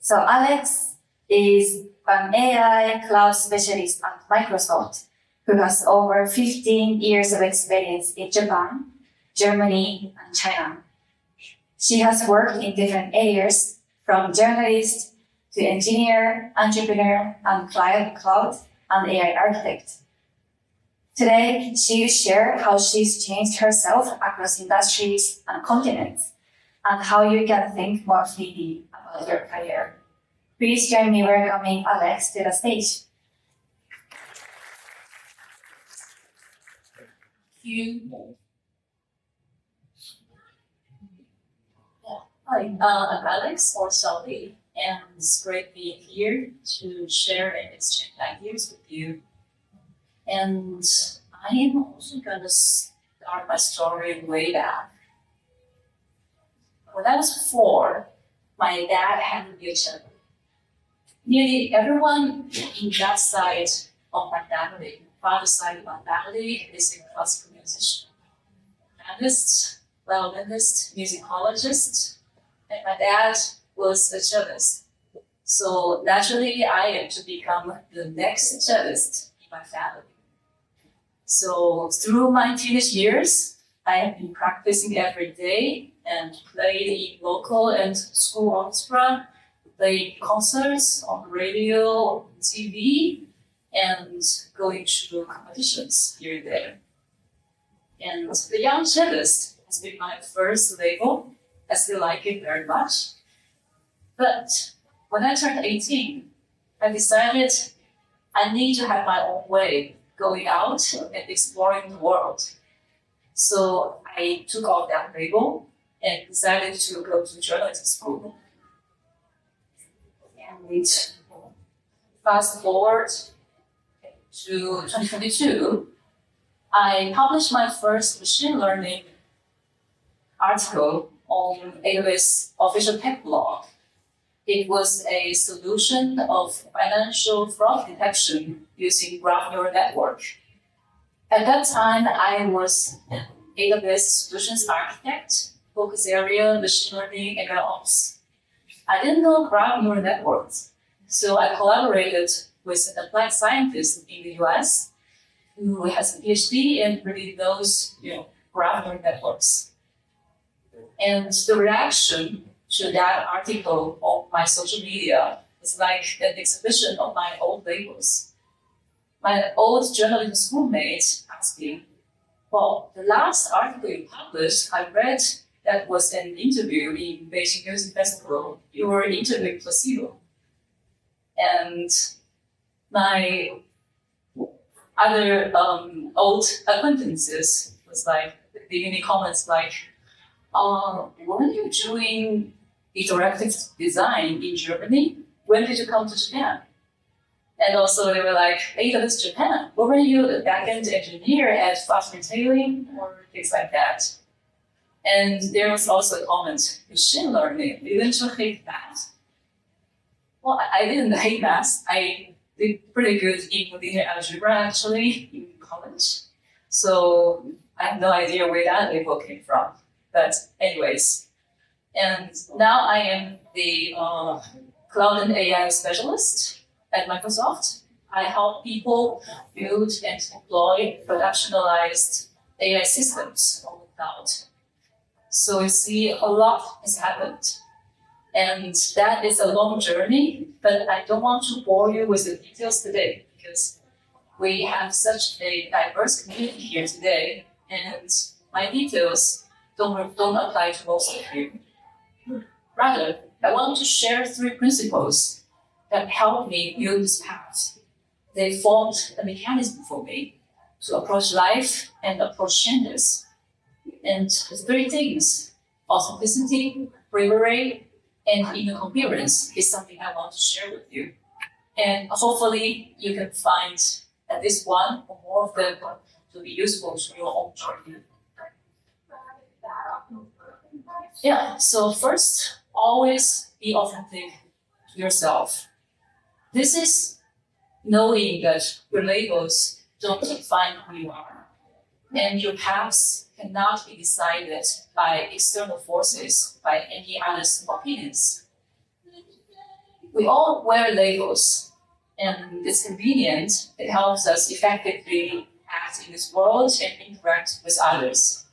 So Alex is an AI cloud specialist at Microsoft who has over 15 years of experience in Japan, Germany, and China. She has worked in different areas from journalist to engineer, entrepreneur, and cloud and AI architect. Today, she will share how she's changed herself across industries and continents, and how you can think more freely about your career. Please join me welcoming Alex to the stage. Thank you. Hi, I'm Alex or Xiaoli, and it's great being here to share and exchange ideas with you. And I am also going to start my story way back. When I was 4, my dad had a vision. Nearly everyone in that side of my family, father's side of my family, is a classical musician. Pianist, violinist, musicologist, and my dad was a cellist. So naturally, I am to become the next cellist in my family. So through my teenage years, I have been practicing every day and played in local and school orchestra, played concerts on radio, TV, and going to competitions here and there. And the Young Cellist has been my first label. I still like it very much. But when I turned 18, I decided I need to have my own way going out and exploring the world. So I took off that label and decided to go to journalism school. And fast forward to 2022, I published my first machine learning article on AWS official tech blog. It was a solution of financial fraud detection using graph neural network. At that time, I was an AWS solutions architect, focus area, machine learning, and MLOps. I didn't know graph neural networks, so I collaborated with an applied scientist in the US who has a PhD and really knows graph neural networks. And the reaction to that article on my social media was like an exhibition of my old labels. My old journalism schoolmate asked me, well, the last article you published, I read that was an interview in Beijing Music Festival. You were interviewing placebo. And my other old acquaintances was like, leaving me comments like, weren't you doing interactive design in Germany? When did you come to Japan? And also they were like, hey, that's Japan. Weren't you a backend engineer at fast retailing or things like that? And there was also a comment, machine learning, didn't you hate math? Well, I didn't hate math. I did pretty good in linear algebra actually in college. So I have no idea where that label came from. But anyways, and now I am the cloud and AI specialist at Microsoft. I help people build and deploy productionalized AI systems on the cloud. So you see, a lot has happened. And that is a long journey, but I don't want to bore you with the details today because we have such a diverse community here today, and my details don't apply to most of you. Rather, I want to share 3 principles that helped me build this path. They formed a mechanism for me to approach life and approach changes. And the 3 things, authenticity, bravery, and inner coherence, is something I want to share with you. And hopefully you can find at least one or more of them to be useful to your own journey. Yeah, so first, always be authentic to yourself. This is knowing that your labels don't define who you are, and your paths cannot be decided by external forces, by any other's opinions. We all wear labels, and it's convenient. It helps us effectively act in this world and interact with others.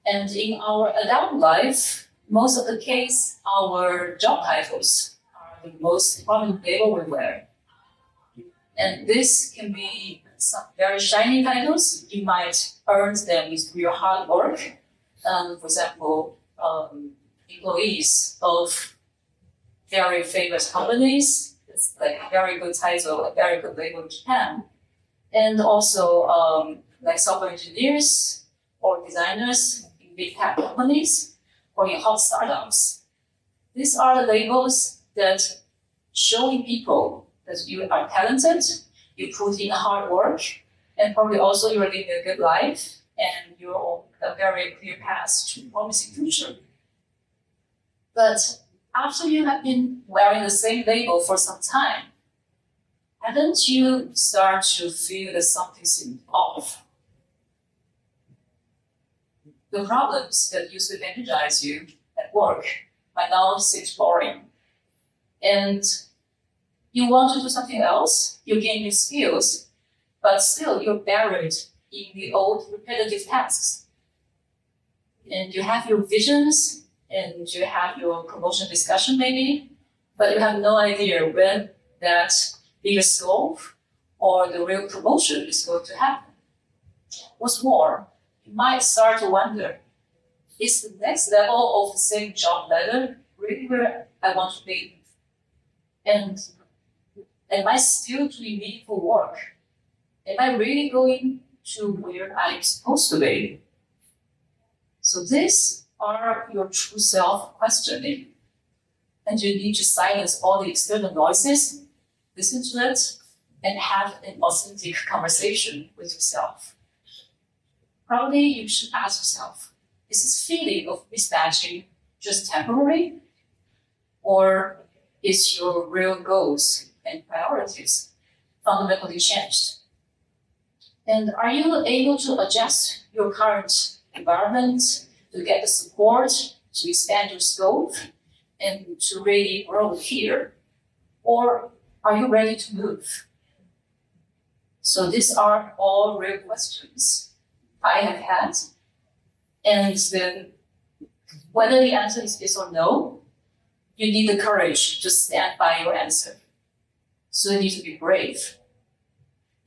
And in our adult life, most of the case, our job titles are the most prominent label we wear. And this can be some very shiny titles. You might earn them with your hard work. For example, employees of very famous companies. It's like a very good title, a very good label in Japan. And also like software engineers or designers in big tech companies or in hot startups. These are the labels that showing people that you are talented, you put in hard work, and probably also you're living a good life, and you're on a very clear path to a promising future. But after you have been wearing the same label for some time, haven't you start to feel that something's off? The problems that used to energize you at work might now seem boring. And you want to do something else, you gain new skills, but still you're buried in the old repetitive tasks. And you have your visions, and you have your promotion discussion maybe, but you have no idea when that bigger scope or the real promotion is going to happen. What's more, you might start to wonder, is the next level of the same job ladder really where I want to be? And am I still doing meaningful work? Am I really going to where I'm supposed to be? So these are your true self questioning. And you need to silence all the external noises, listen to it, and have an authentic conversation with yourself. Probably you should ask yourself, is this feeling of mismatching just temporary? Or is your real goals and priorities fundamentally changed? And are you able to adjust your current environment to get the support to expand your scope and to really grow here? Or are you ready to move? So these are all real questions I have had. And then whether the answer is yes or no, you need the courage to stand by your answer. So you need to be brave.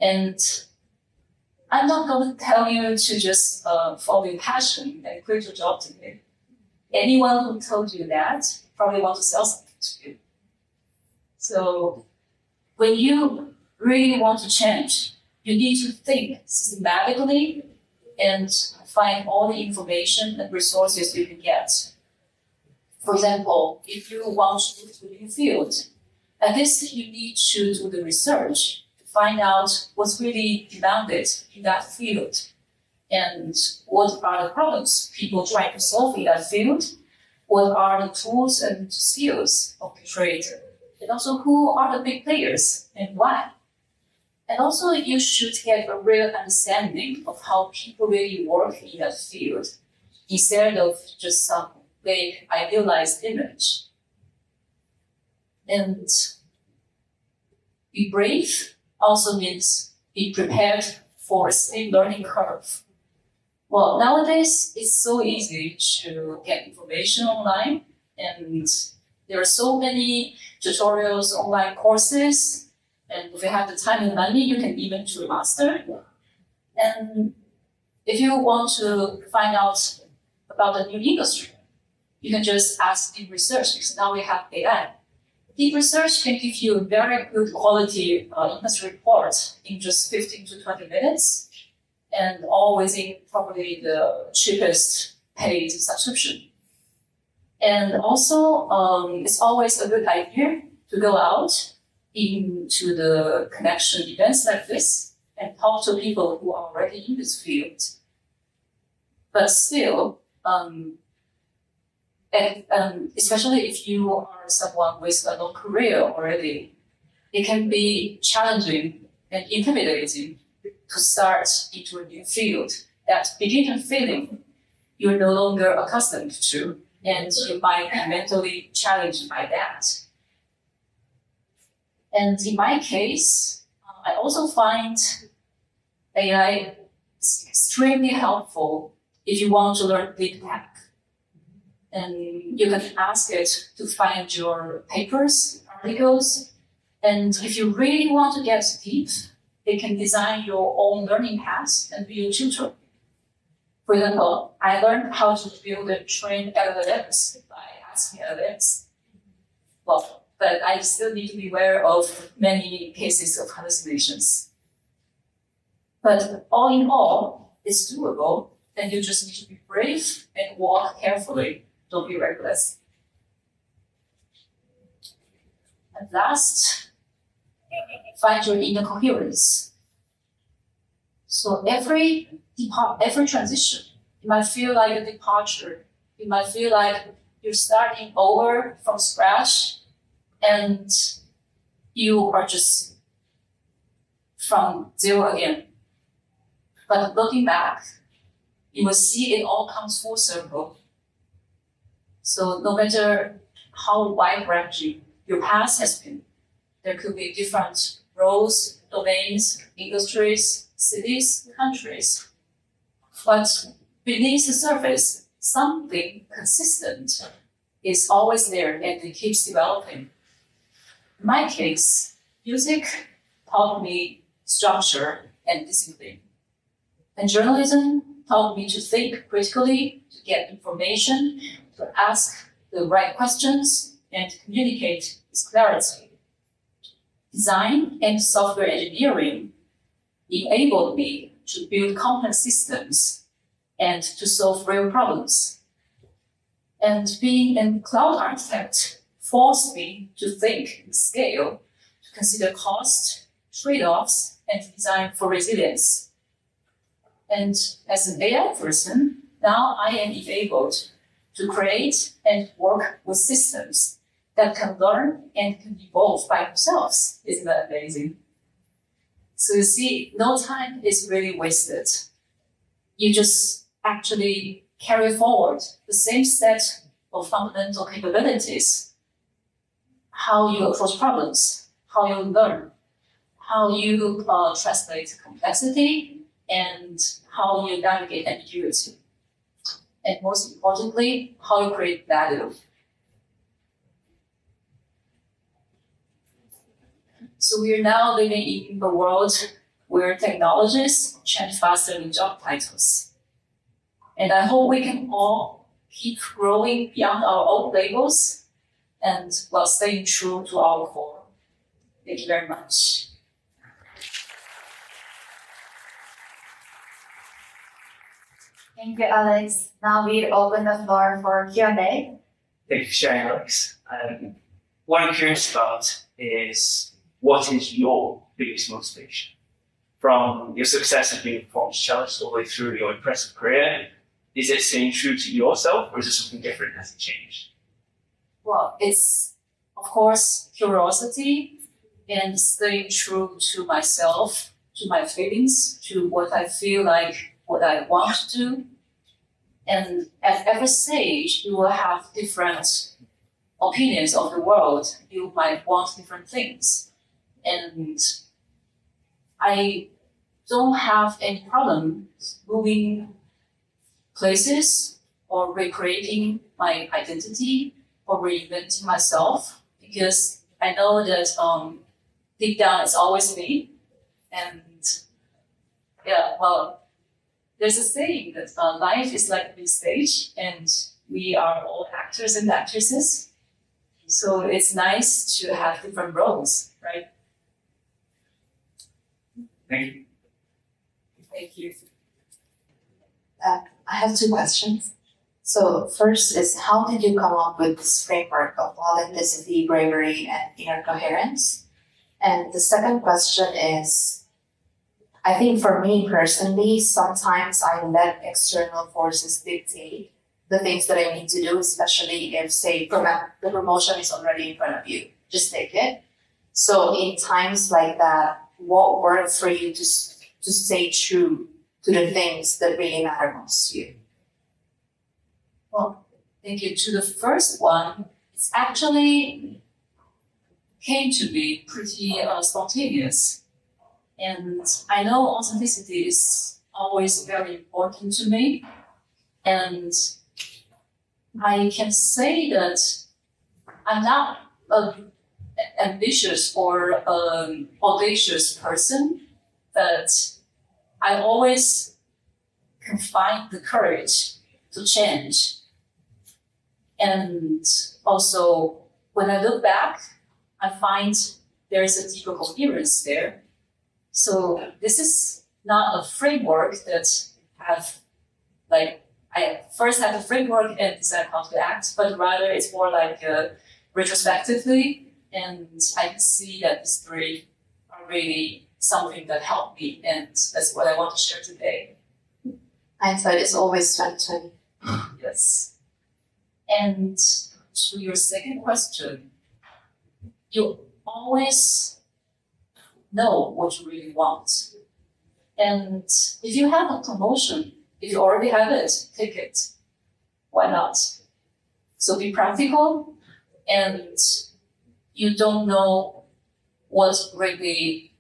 And I'm not going to tell you to just follow your passion and quit your job today. Anyone who told you that probably wants to sell something to you. So when you really want to change, you need to think systematically and find all the information and resources you can get. For example, if you want to move to a new field, at least you need to do the research to find out what's really demanded in that field and what are the problems people try to solve in that field, what are the tools and skills of the trade, and also who are the big players and why. And also you should get a real understanding of how people really work in that field instead of just some vague idealized image. And be brave also means be prepared for a steep learning curve. Well, nowadays it's so easy to get information online, and there are so many tutorials, online courses, and if you have the time and money, you can even do a master. And if you want to find out about the new industry, you can just ask deep research, because now we have AI. Deep research can give you a very good quality industry report in just 15 to 20 minutes, and all within probably the cheapest paid subscription. And also, it's always a good idea to go out into the connection events like this and talk to people who are already in this field. But still, especially if you are someone with a long career already, it can be challenging and intimidating to start into a new field that beginning feeling you're no longer accustomed to, and you might be mentally challenged by that. And in my case, I also find AI is extremely helpful if you want to learn deep tech. And you can ask it to find your papers, articles, and if you really want to get deep, it can design your own learning path and be your tutor. For example, I learned how to build a trained LLMs by asking LLMs. Well, but I still need to be aware of many cases of hallucinations. But all in all, it's doable, and you just need to be brave and walk carefully. Don't be reckless. And last, find your inner coherence. So every transition, it might feel like a departure. It might feel like you're starting over from scratch, and you are just from zero again. But looking back, you will see it all comes full circle. So no matter how wide-ranging your past has been, there could be different roles, domains, industries, cities, countries. But beneath the surface, something consistent is always there and it keeps developing. In my case, music taught me structure and discipline. And journalism taught me to think critically, to get information, to ask the right questions, and communicate with clarity. Design and software engineering enabled me to build complex systems and to solve real problems. And being a cloud architect forced me to think and scale, to consider cost, trade-offs, and design for resilience. And as an AI person, now I am enabled to create and work with systems that can learn and can evolve by themselves. Isn't that amazing? So you see, no time is really wasted. You just actually carry forward the same set of fundamental capabilities. How you approach problems, how you learn, how you translate complexity, and how you navigate ambiguity. And most importantly, how you create value. So we are now living in a world where technologies change faster than job titles. And I hope we can all keep growing beyond our own labels and while staying true to our core. Thank you very much. Thank you, Alex. Now we open the floor for Q&A. Thank you for sharing, Alex. What I'm curious about is what is your biggest motivation? From your success of being a performance cellist all the way through your impressive career, is it staying true to yourself or is it something different? Has it changed? Well, it's, of course, curiosity and staying true to myself, to my feelings, to what I feel like, what I want to do. And at every stage, you will have different opinions of the world. You might want different things. And I don't have any problem moving places or recreating my identity or reinventing myself because I know that deep down it's always me. And yeah, well, there's a saying that life is like a big stage and we are all actors and actresses. So it's nice to have different roles, right? Thank you. Thank you. I have two questions. So first is, how did you come up with this framework of authenticity, bravery, and inner coherence? And the second question is, I think for me personally, sometimes I let external forces dictate the things that I need to do, especially if, say, the promotion is already in front of you. Just take it. So in times like that, what works for you to stay true to the things that really matter most to you? Well, thank you. To the first one, it's actually came to me pretty spontaneous. And I know authenticity is always very important to me. And I can say that I'm not an ambitious or audacious person, but I always can find the courage to change. And also, when I look back, I find there is a deeper coherence there. So this is not a framework that I first have a framework and decide how to act, but rather it's more like retrospectively, and I can see that these three are really something that helped me, and that's what I want to share today. Hindsight is always 2020. Yes. And to your second question, you always know what you really want. And if you have a promotion, if you already have it, take it. Why not? So be practical, and you don't know what really,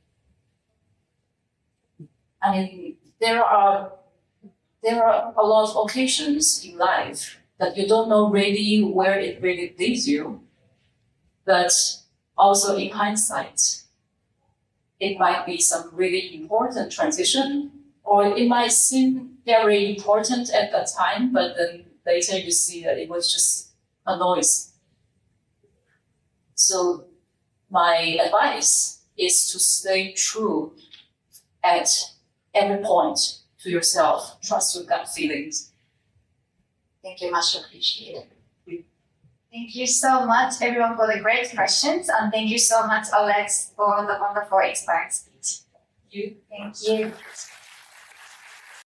there are a lot of occasions in life that you don't know really where it really leads you, but also in hindsight, it might be some really important transition, or it might seem very important at that time, but then later you see that it was just a noise. So my advice is to stay true at every point to yourself. Trust your gut feelings. Thank you, much appreciated. Thank you so much, everyone, for the great questions, and thank you so much, Alex, for the wonderful inspiring speech. You. Thank you.